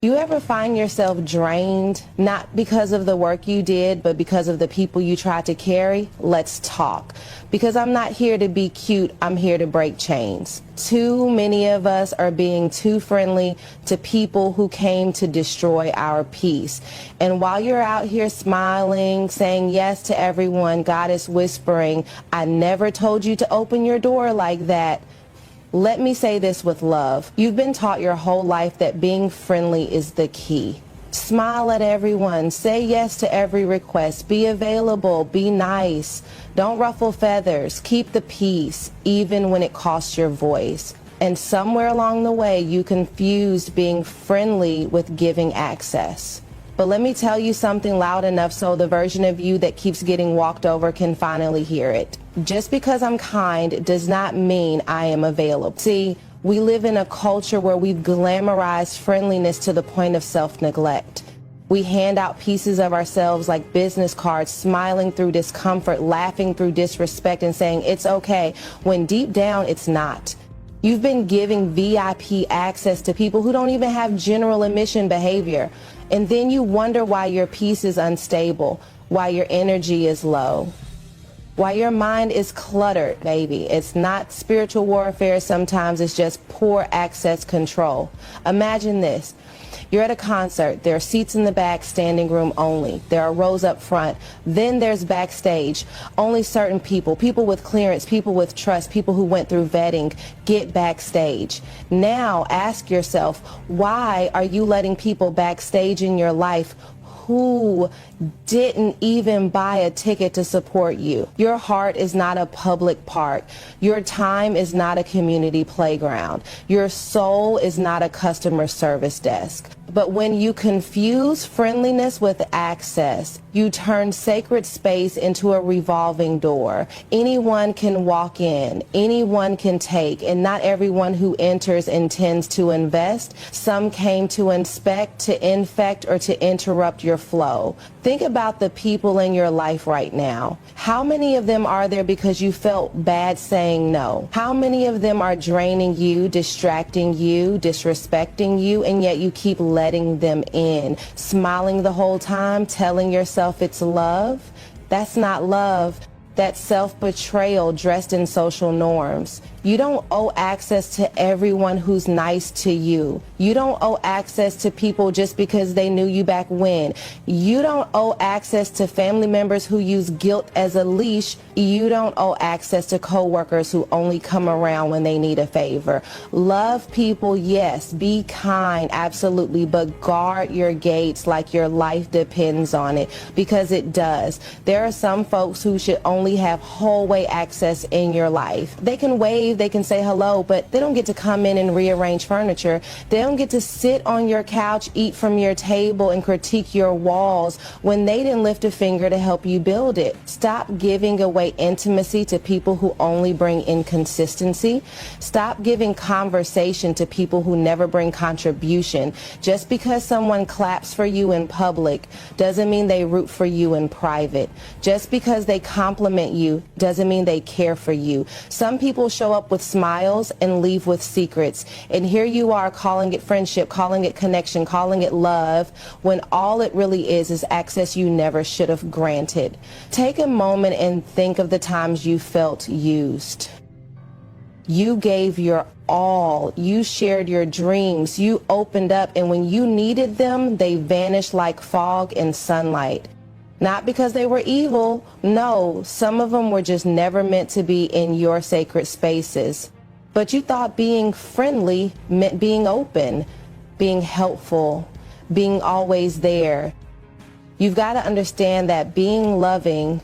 You ever find yourself drained, not because of the work you did, but because of the people you tried to carry? Let's talk. Because I'm not here to be cute, I'm here to break chains. Too many of us are being too friendly to people who came to destroy our peace. And while you're out here smiling, saying yes to everyone, God is whispering, I never told you to open your door like that. Let me say this with love. You've been taught your whole life that being friendly is the key. Smile at everyone. Say yes to every request. Be available. Be nice. Don't ruffle feathers. Keep the peace, even when it costs your voice. And somewhere along the way, you confused being friendly with giving access. But let me tell you something loud enough so the version of you that keeps getting walked over can finally hear it. Just because I'm kind does not mean I am available. See, we live in a culture where we've glamorized friendliness to the point of self-neglect. We hand out pieces of ourselves like business cards, smiling through discomfort, laughing through disrespect, and saying it's okay, when deep down it's not. You've been giving VIP access to people who don't even have general admission behavior. And then you wonder why your peace is unstable, why your energy is low, why your mind is cluttered, baby. It's not spiritual warfare. Sometimes it's just poor access control. Imagine this. You're at a concert. There are seats in the back, standing room only. There are rows up front. Then there's backstage. Only certain people, people with clearance, people with trust, people who went through vetting, get backstage. Now ask yourself, why are you letting people backstage in your life who didn't even buy a ticket to support you? Your heart is not a public park. Your time is not a community playground. Your soul is not a customer service desk. But when you confuse friendliness with access, you turn sacred space into a revolving door. Anyone can walk in, anyone can take, and not everyone who enters intends to invest. Some came to inspect, to infect, or to interrupt your flow. Think about the people in your life right now. How many of them are there because you felt bad saying no? How many of them are draining you, distracting you, disrespecting you, and yet you keep letting them in, smiling the whole time, telling yourself it's love? That's not love. That's self-betrayal dressed in social norms. You don't owe access to everyone who's nice to you. You don't owe access to people just because they knew you back when. You don't owe access to family members who use guilt as a leash. You don't owe access to coworkers who only come around when they need a favor. Love people, yes. Be kind, absolutely. But guard your gates like your life depends on it, because it does. There are some folks who should only have hallway access in your life. They can wave, they can say hello, but they don't get to come in and rearrange furniture. They don't get to sit on your couch, eat from your table, and critique your walls when they didn't lift a finger to help you build it. Stop giving away intimacy to people who only bring inconsistency. Stop giving conversation to people who never bring contribution. Just because someone claps for you in public doesn't mean they root for you in private. Just because they compliment you doesn't mean they care for you. Some people show up with smiles and leave with secrets. And here you are calling it friendship, calling it connection, calling it love, when all it really is access you never should have granted. Take a moment and think of the times you felt used. You gave your all. You shared your dreams. You opened up, and when you needed them, they vanished like fog in sunlight. Not because they were evil. No, some of them were just never meant to be in your sacred spaces. But you thought being friendly meant being open, being helpful, being always there. You've got to understand that being loving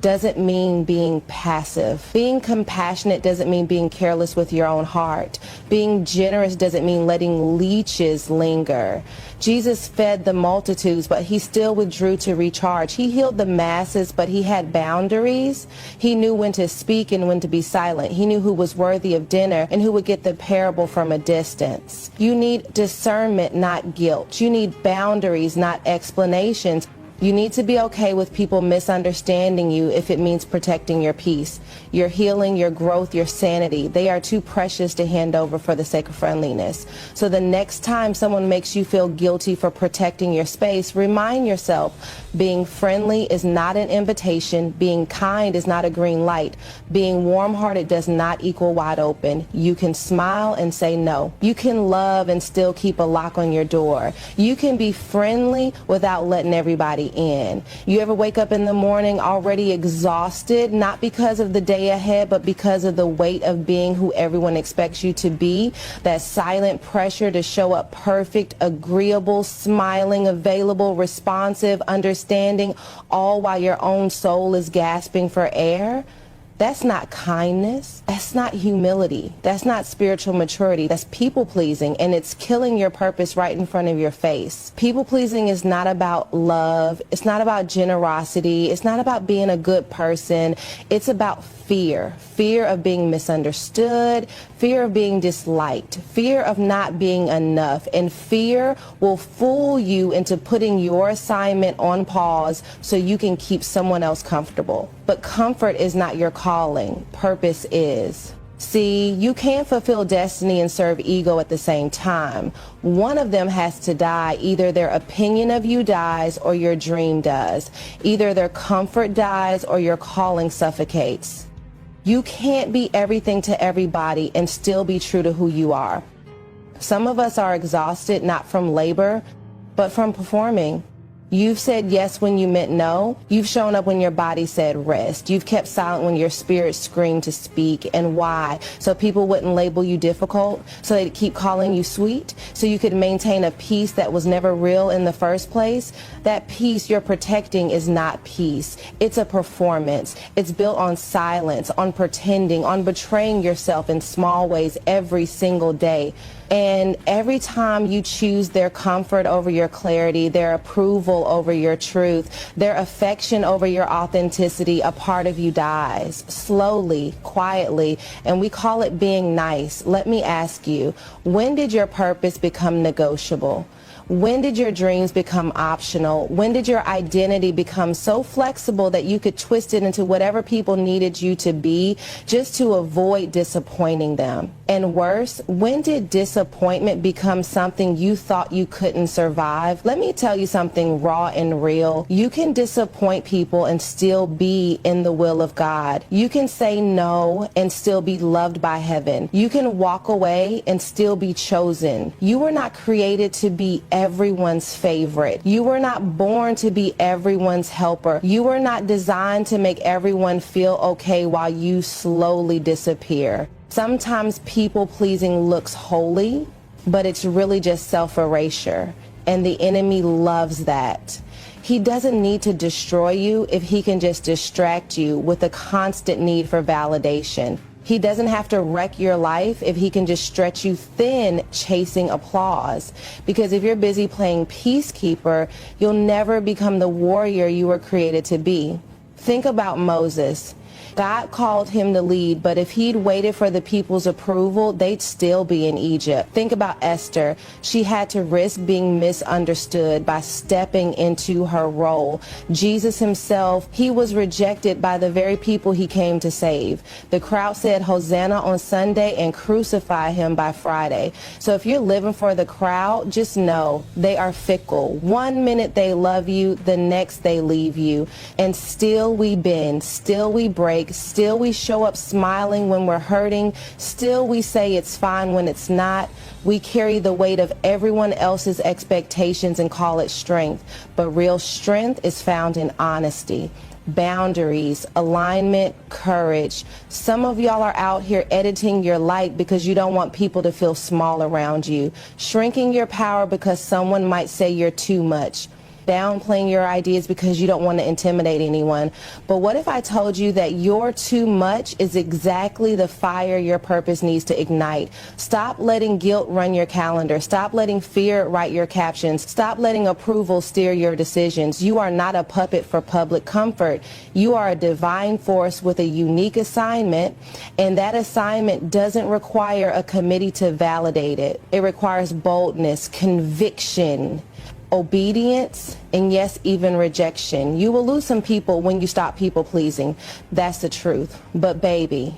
doesn't mean being passive. Being compassionate doesn't mean being careless with your own heart. Being generous doesn't mean letting leeches linger. Jesus fed the multitudes, but he still withdrew to recharge. He healed the masses, but he had boundaries. He knew when to speak and when to be silent. He knew who was worthy of dinner and who would get the parable from a distance. You need discernment, not guilt. You need boundaries, not explanations. You need to be okay with people misunderstanding you if it means protecting your peace, your healing, your growth, your sanity. They are too precious to hand over for the sake of friendliness. So the next time someone makes you feel guilty for protecting your space, remind yourself, being friendly is not an invitation. Being kind is not a green light. Being warm-hearted does not equal wide open. You can smile and say no. You can love and still keep a lock on your door. You can be friendly without letting everybody in. You ever wake up in the morning already exhausted, not because of the day ahead, but because of the weight of being who everyone expects you to be? That silent pressure to show up perfect, agreeable, smiling, available, responsive, understanding, all while your own soul is gasping for air? That's not kindness. That's not humility. That's not spiritual maturity. That's people pleasing, and it's killing your purpose right in front of your face. People pleasing is not about love. It's not about generosity. It's not about being a good person. It's about fear. Fear of being misunderstood, fear of being disliked, fear of not being enough. And fear will fool you into putting your assignment on pause so you can keep someone else comfortable. But comfort is not your calling. Purpose is. See, you can't fulfill destiny and serve ego at the same time. One of them has to die. Either their opinion of you dies or your dream does. Either their comfort dies or your calling suffocates. You can't be everything to everybody and still be true to who you are. Some of us are exhausted, not from labor, but from performing. You've said yes when you meant no. You've shown up when your body said rest. You've kept silent when your spirit screamed to speak. And why? So people wouldn't label you difficult, so they'd keep calling you sweet, so you could maintain a peace that was never real in the first place. That peace you're protecting is not peace. It's a performance. It's built on silence, on pretending, on betraying yourself in small ways every single day. And every time you choose their comfort over your clarity, their approval over your truth, their affection over your authenticity, a part of you dies slowly, quietly, and we call it being nice. Let me ask you, when did your purpose become negotiable? When did your dreams become optional? When did your identity become so flexible that you could twist it into whatever people needed you to be just to avoid disappointing them? And worse, when did disappointment become something you thought you couldn't survive? Let me tell you something raw and real. You can disappoint people and still be in the will of God. You can say no and still be loved by heaven. You can walk away and still be chosen. You were not created to be everyone's favorite. You were not born to be everyone's helper. You were not designed to make everyone feel okay while you slowly disappear. Sometimes people pleasing looks holy, but it's really just self-erasure. And the enemy loves that. He doesn't need to destroy you if he can just distract you with a constant need for validation. He doesn't have to wreck your life if he can just stretch you thin chasing applause. Because if you're busy playing peacekeeper, you'll never become the warrior you were created to be. Think about Moses. God called him to lead, but if he'd waited for the people's approval, they'd still be in Egypt. Think about Esther. She had to risk being misunderstood by stepping into her role. Jesus himself, he was rejected by the very people he came to save. The crowd said Hosanna on Sunday and crucify him by Friday. So if you're living for the crowd, just know they are fickle. 1 minute they love you, the next they leave you. And still we bend, still we break, still we show up smiling when we're hurting, still we say it's fine when it's not. We carry the weight of everyone else's expectations and call it strength. But real strength is found in honesty, boundaries, alignment, courage. Some of y'all are out here editing your light because you don't want people to feel small around you, shrinking your power because someone might say you're too much, downplaying your ideas because you don't want to intimidate anyone. But what if I told you that your too much is exactly the fire your purpose needs to ignite? Stop letting guilt run your calendar. Stop letting fear write your captions. Stop letting approval steer your decisions. You are not a puppet for public comfort. You are a divine force with a unique assignment, and that assignment doesn't require a committee to validate it. It requires boldness, conviction, obedience, and yes, even rejection. You will lose some people when you stop people pleasing. That's the truth. But baby,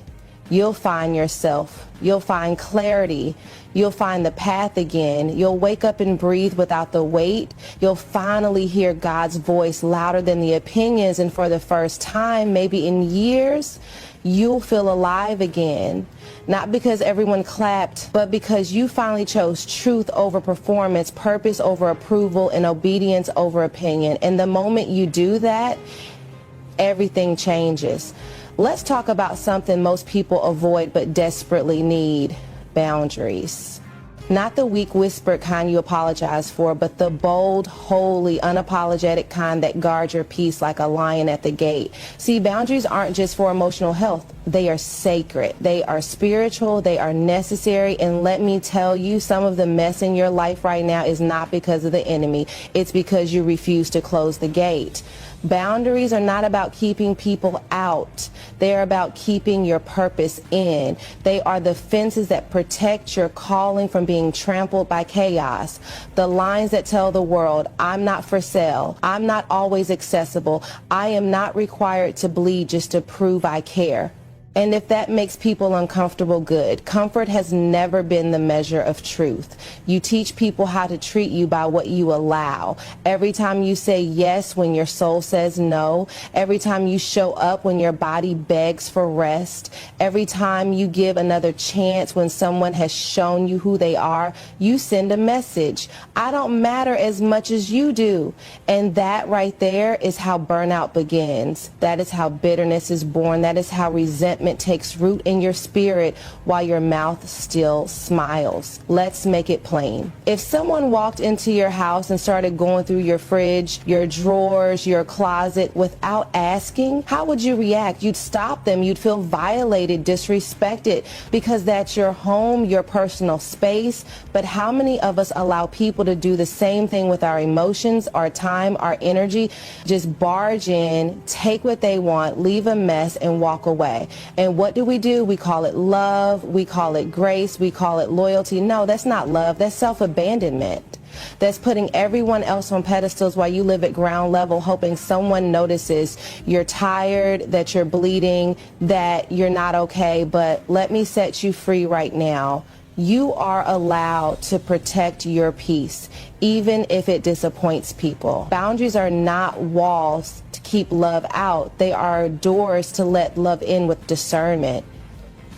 you'll find yourself. You'll find clarity. You'll find the path again. You'll wake up and breathe without the weight. You'll finally hear God's voice louder than the opinions. And for the first time, maybe in years, you'll feel alive again. Not because everyone clapped, but because you finally chose truth over performance, purpose over approval, and obedience over opinion. And the moment you do that, everything changes. Let's talk about something most people avoid but desperately need: boundaries. Not the weak whispered kind you apologize for, but the bold, holy, unapologetic kind that guard your peace like a lion at the gate. See, boundaries aren't just for emotional health. They are sacred. They are spiritual. They are necessary. And let me tell you, some of the mess in your life right now is not because of the enemy. It's because you refuse to close the gate. Boundaries are not about keeping people out. They're about keeping your purpose in. They are the fences that protect your calling from being trampled by chaos. The lines that tell the world, I'm not for sale. I'm not always accessible. I am not required to bleed just to prove I care. And if that makes people uncomfortable, good. Comfort has never been the measure of truth. You teach people how to treat you by what you allow. Every time you say yes when your soul says no. Every time you show up when your body begs for rest. Every time you give another chance when someone has shown you who they are, you send a message. I don't matter as much as you do. And that right there is how burnout begins. That is how bitterness is born. That is how resentment takes root in your spirit while your mouth still smiles. Let's make it plain. If someone walked into your house and started going through your fridge, your drawers, your closet without asking, how would you react? You'd stop them. You'd feel violated, disrespected, because that's your home, your personal space. But how many of us allow people to do the same thing with our emotions, our time, our energy? Just barge in, take what they want, leave a mess, and walk away. And what do? We call it love, we call it grace, we call it loyalty. No, that's not love. That's self-abandonment. That's putting everyone else on pedestals while you live at ground level, hoping someone notices you're tired, that you're bleeding, that you're not okay. But let me set you free right now. You are allowed to protect your peace, even if it disappoints people. Boundaries are not walls to keep love out. They are doors to let love in with discernment.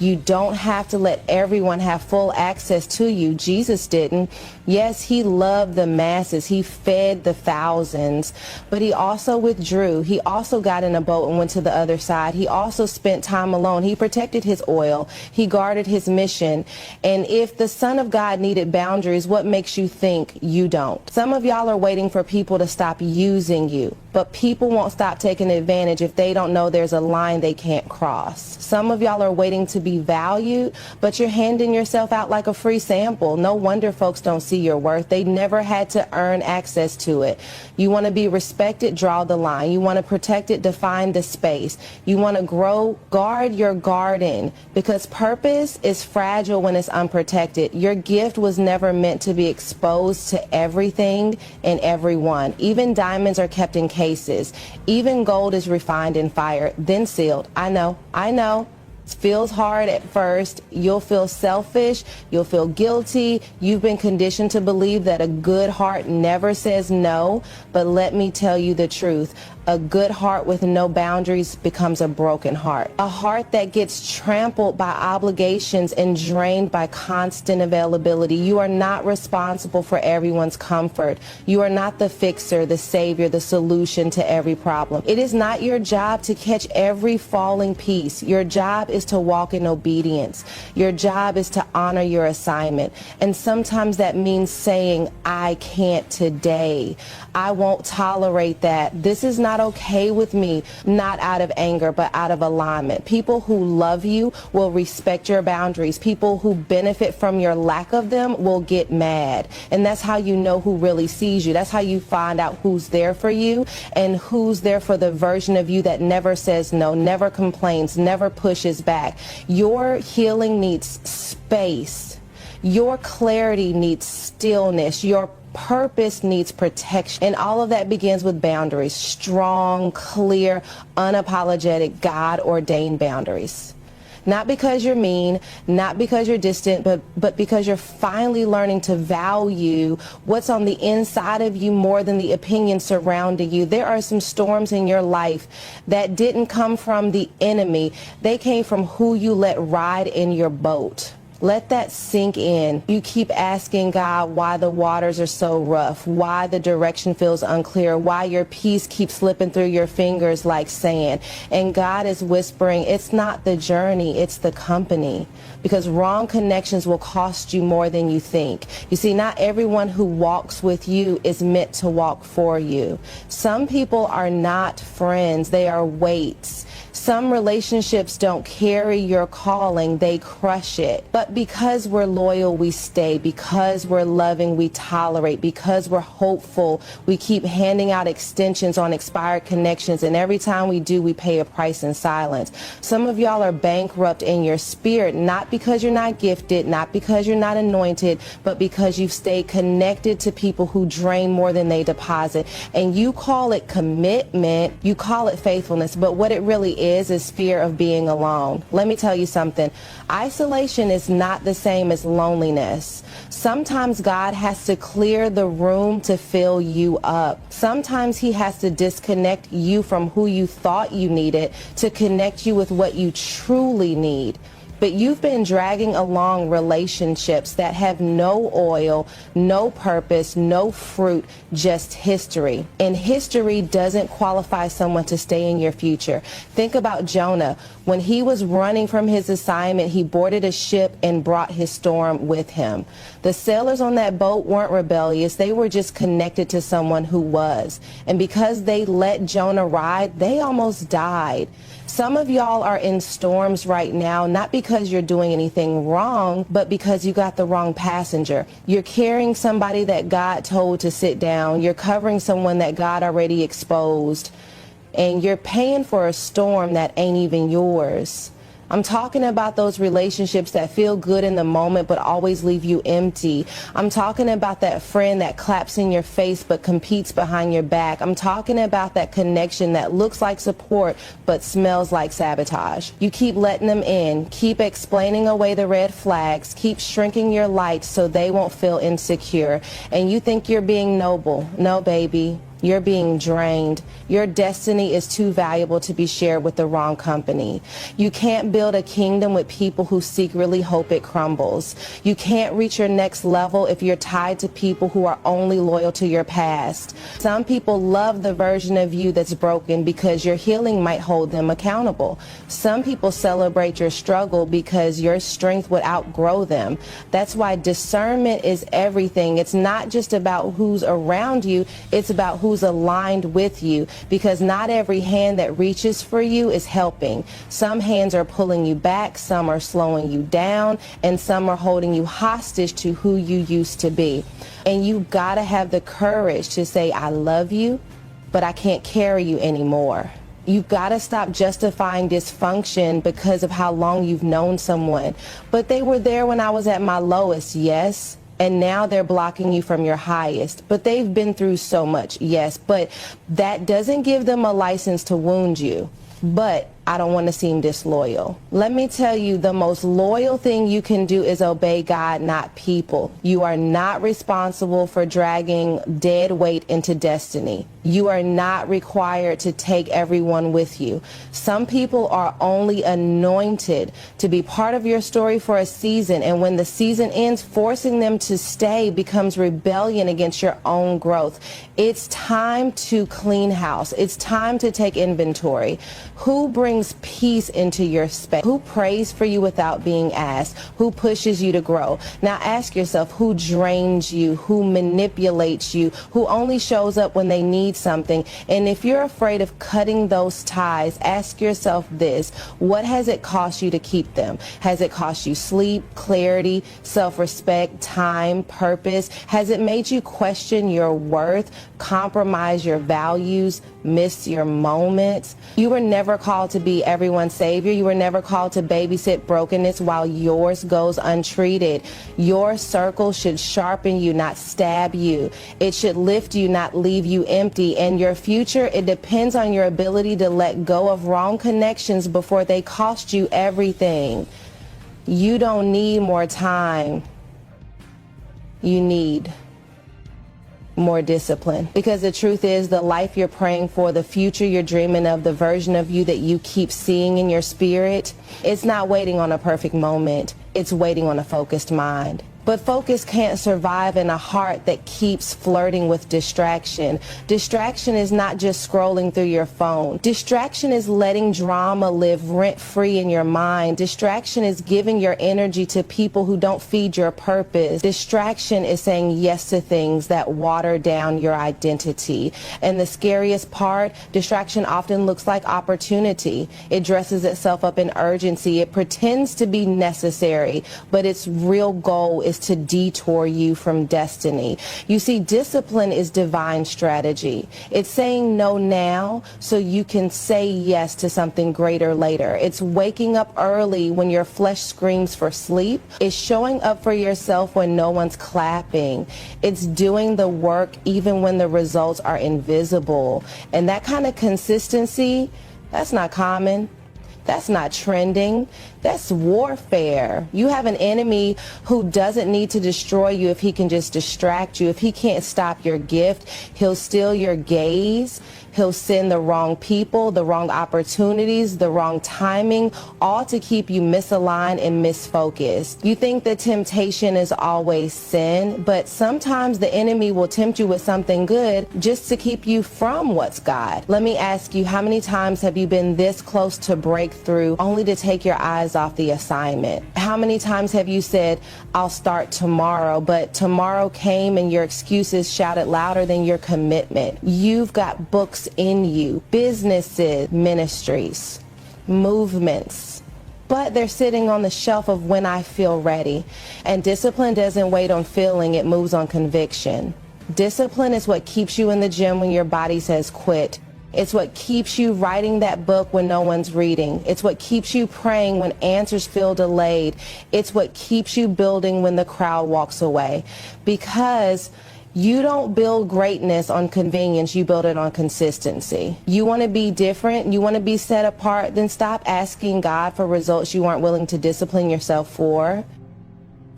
You don't have to let everyone have full access to you. Jesus didn't. Yes, he loved the masses. He fed the thousands, but he also withdrew. He also got in a boat and went to the other side. He also spent time alone. He protected his oil. He guarded his mission. And if the Son of God needed boundaries, what makes you think you don't? Some of y'all are waiting for people to stop using you, but people won't stop taking advantage if they don't know there's a line they can't cross. Some of y'all are waiting to be valued, but you're handing yourself out like a free sample. No wonder folks don't see your worth. They never had to earn access to it. You want to be respected, draw the line. You want to protect it, define the space. You want to grow, guard your garden, because purpose is fragile when it's unprotected. Your gift was never meant to be exposed to everything and everyone. Even diamonds are kept in cases. Even gold is refined in fire, then sealed. I know. It feels hard at first. You'll feel selfish. You'll feel guilty. You've been conditioned to believe that a good heart never says no. But let me tell you the truth. A good heart with no boundaries becomes a broken heart. A heart that gets trampled by obligations and drained by constant availability. You are not responsible for everyone's comfort. You are not the fixer, the savior, the solution to every problem. It is not your job to catch every falling piece. Your job is to walk in obedience. Your job is to honor your assignment. And sometimes that means saying, I can't today. I won't tolerate that. This is not okay with me, not out of anger, but out of alignment. People who love you will respect your boundaries. People who benefit from your lack of them will get mad. And that's how you know who really sees you. That's how you find out who's there for you and who's there for the version of you that never says no, never complains, never pushes back. Your healing needs space. Your clarity needs stillness. Your purpose needs protection. And all of that begins with boundaries. Strong, clear, unapologetic, God-ordained boundaries. Not because you're mean, not because you're distant, but because you're finally learning to value what's on the inside of you more than the opinions surrounding you. There are some storms in your life that didn't come from the enemy. They came from who you let ride in your boat. Let that sink in. You keep asking God why the waters are so rough, why the direction feels unclear, why your peace keeps slipping through your fingers like sand. And God is whispering, it's not the journey, it's the company. Because wrong connections will cost you more than you think. You see, not everyone who walks with you is meant to walk for you. Some people are not friends, they are weights. Some relationships don't carry your calling, they crush it. But because we're loyal, we stay. Because we're loving, we tolerate. Because we're hopeful, we keep handing out extensions on expired connections. And every time we do, we pay a price in silence. Some of y'all are bankrupt in your spirit, not because you're not gifted, not because you're not anointed, but because you've stayed connected to people who drain more than they deposit. And you call it commitment, you call it faithfulness, but what it really is fear of being alone. Let me tell you something. Isolation is not the same as loneliness. Sometimes God has to clear the room to fill you up. Sometimes he has to disconnect you from who you thought you needed to connect you with what you truly need. But you've been dragging along relationships that have no oil, no purpose, no fruit, just history. And history doesn't qualify someone to stay in your future. Think about Jonah. When he was running from his assignment, he boarded a ship and brought his storm with him. The sailors on that boat weren't rebellious. They were just connected to someone who was. And because they let Jonah ride, they almost died. Some of y'all are in storms right now, not because you're doing anything wrong, but because you got the wrong passenger. You're carrying somebody that God told to sit down. You're covering someone that God already exposed. And you're paying for a storm that ain't even yours. I'm talking about those relationships that feel good in the moment but always leave you empty. I'm talking about that friend that claps in your face but competes behind your back. I'm talking about that connection that looks like support but smells like sabotage. You keep letting them in, keep explaining away the red flags, keep shrinking your light so they won't feel insecure. And you think you're being noble. No, baby. You're being drained. Your destiny is too valuable to be shared with the wrong company. You can't build a kingdom with people who secretly hope it crumbles. You can't reach your next level if you're tied to people who are only loyal to your past. Some people love the version of you that's broken because your healing might hold them accountable. Some people celebrate your struggle because your strength would outgrow them. That's why discernment is everything. It's not just about who's around you, it's about who's aligned with you, because not every hand that reaches for you is helping. Some hands are pulling you back, some are slowing you down, and some are holding you hostage to who you used to be. And you gotta have the courage to say, I love you, but I can't carry you anymore. You've got to stop justifying dysfunction because of how long you've known someone. But they were there when I was at my lowest, yes. And now they're blocking you from your highest. But they've been through so much, yes. But that doesn't give them a license to wound you. But I don't want to seem disloyal. Let me tell you, the most loyal thing you can do is obey God, not people. You are not responsible for dragging dead weight into destiny. You are not required to take everyone with you. Some people are only anointed to be part of your story for a season, and when the season ends, forcing them to stay becomes rebellion against your own growth. It's time to clean house. It's time to take inventory. Who brings peace into your space? Who prays for you without being asked? Who pushes you to grow? Now ask yourself, who drains you? Who manipulates you? Who only shows up when they need something? And if you're afraid of cutting those ties, ask yourself this: what has it cost you to keep them? Has it cost you sleep, clarity, self-respect, time, purpose? Has it made you question your worth, compromise your values, miss your moments? You were never called to to be everyone's savior. You were never called to babysit brokenness while yours goes untreated. Your circle should sharpen you, not stab you. It should lift you, not leave you empty. And your future, it depends on your ability to let go of wrong connections before they cost you everything. You don't need more time. You need more discipline. Because the truth is, the life you're praying for, the future you're dreaming of, the version of you that you keep seeing in your spirit, it's not waiting on a perfect moment. It's waiting on a focused mind. But focus can't survive in a heart that keeps flirting with distraction. Distraction is not just scrolling through your phone. Distraction is letting drama live rent-free in your mind. Distraction is giving your energy to people who don't feed your purpose. Distraction is saying yes to things that water down your identity. And the scariest part, distraction often looks like opportunity. It dresses itself up in urgency. It pretends to be necessary, but its real goal is to detour you from destiny. You see, discipline is divine strategy. It's saying no now so you can say yes to something greater later. It's waking up early when your flesh screams for sleep. It's showing up for yourself when no one's clapping. It's doing the work even when the results are invisible. And that kind of consistency, that's not common. That's not trending. That's warfare. You have an enemy who doesn't need to destroy you if he can just distract you. If he can't stop your gift, he'll steal your gaze. He'll send the wrong people, the wrong opportunities, the wrong timing, all to keep you misaligned and misfocused. You think the temptation is always sin, but sometimes the enemy will tempt you with something good just to keep you from what's God. Let me ask you, how many times have you been this close to breakthrough only to take your eyes off the assignment? How many times have you said, I'll start tomorrow, but tomorrow came and your excuses shouted louder than your commitment? You've got books in you, businesses, ministries, movements, but they're sitting on the shelf of when I feel ready. And discipline doesn't wait on feeling, it moves on conviction. Discipline is what keeps you in the gym when your body says quit. It's what keeps you writing that book when no one's reading. It's what keeps you praying when answers feel delayed. It's what keeps you building when the crowd walks away. Because you don't build greatness on convenience, you build it on consistency. You want to be different, you want to be set apart, then stop asking God for results you aren't willing to discipline yourself for.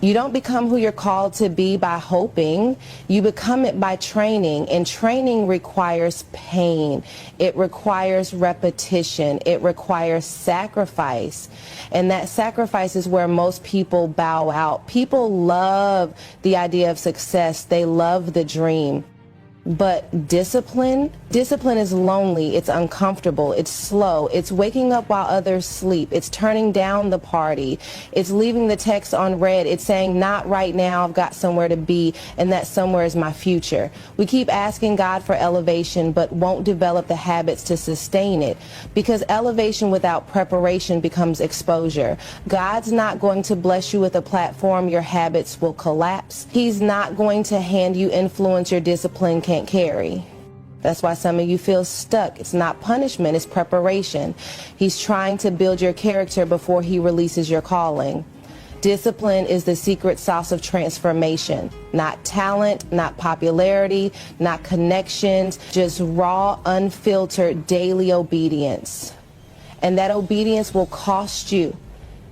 You don't become who you're called to be by hoping. You become it by training, and training requires pain. It requires repetition. It requires sacrifice. And that sacrifice is where most people bow out. People love the idea of success. They love the dream. But discipline is lonely, it's uncomfortable, it's slow, it's waking up while others sleep, it's turning down the party, it's leaving the text unread, it's saying not right now, I've got somewhere to be, and that somewhere is my future. We keep asking God for elevation, but won't develop the habits to sustain it, because elevation without preparation becomes exposure. God's not going to bless you with a platform your habits will collapse. He's not going to hand you influence your discipline can't carry. That's why some of you feel stuck. It's not punishment, it's preparation. He's trying to build your character before he releases your calling. Discipline is the secret sauce of transformation. Not talent, not popularity, not connections, just raw, unfiltered daily obedience. And that obedience will cost you.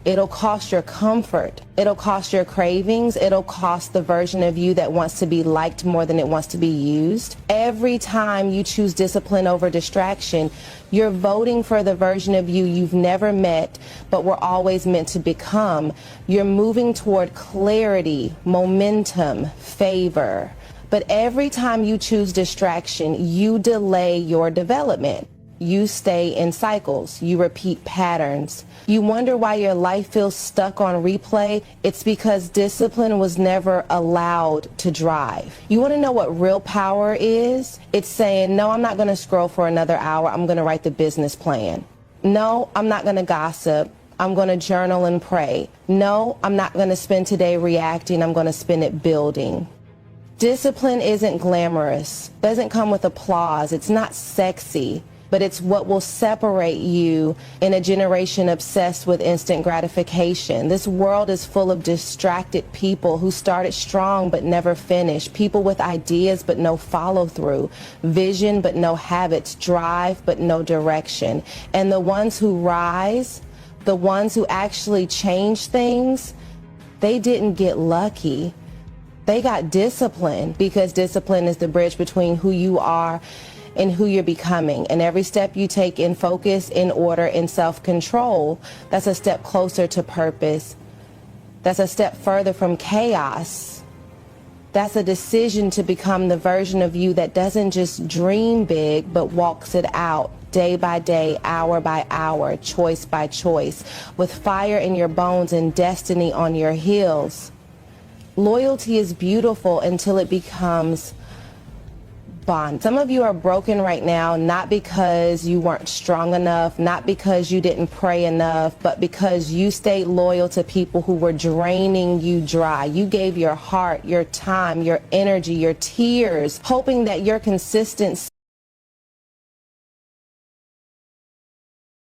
It'll cost your comfort. It'll cost your cravings. It'll cost the version of you that wants to be liked more than it wants to be used. Every time you choose discipline over distraction, you're voting for the version of you you've never met, but were always meant to become. You're moving toward clarity, momentum, favor. But every time you choose distraction, you delay your development. You stay in cycles. You repeat patterns. You wonder why your life feels stuck on replay. It's because discipline was never allowed to drive. You want to know what real power is? It's saying, no, I'm not going to scroll for another hour. I'm going to write the business plan. No, I'm not going to gossip. I'm going to journal and pray. No, I'm not going to spend today reacting. I'm going to spend it building. Discipline isn't glamorous. Doesn't come with applause. It's not sexy. but it's what will separate you in a generation obsessed with instant gratification. This world is full of distracted people who started strong but never finished, people with ideas but no follow through, vision but no habits, drive but no direction. And the ones who rise, the ones who actually change things, they didn't get lucky. They got discipline, because discipline is the bridge between who you are and who you're becoming. And every step you take in focus, in order, in self-control, that's a step closer to purpose. That's a step further from chaos. That's a decision to become the version of you that doesn't just dream big, but walks it out day by day, hour by hour, choice by choice, with fire in your bones and destiny on your heels. Loyalty is beautiful until it becomes bond. Some of you are broken right now, not because you weren't strong enough, not because you didn't pray enough, but because you stayed loyal to people who were draining you dry. You gave your heart, your time, your energy, your tears, hoping that your consistency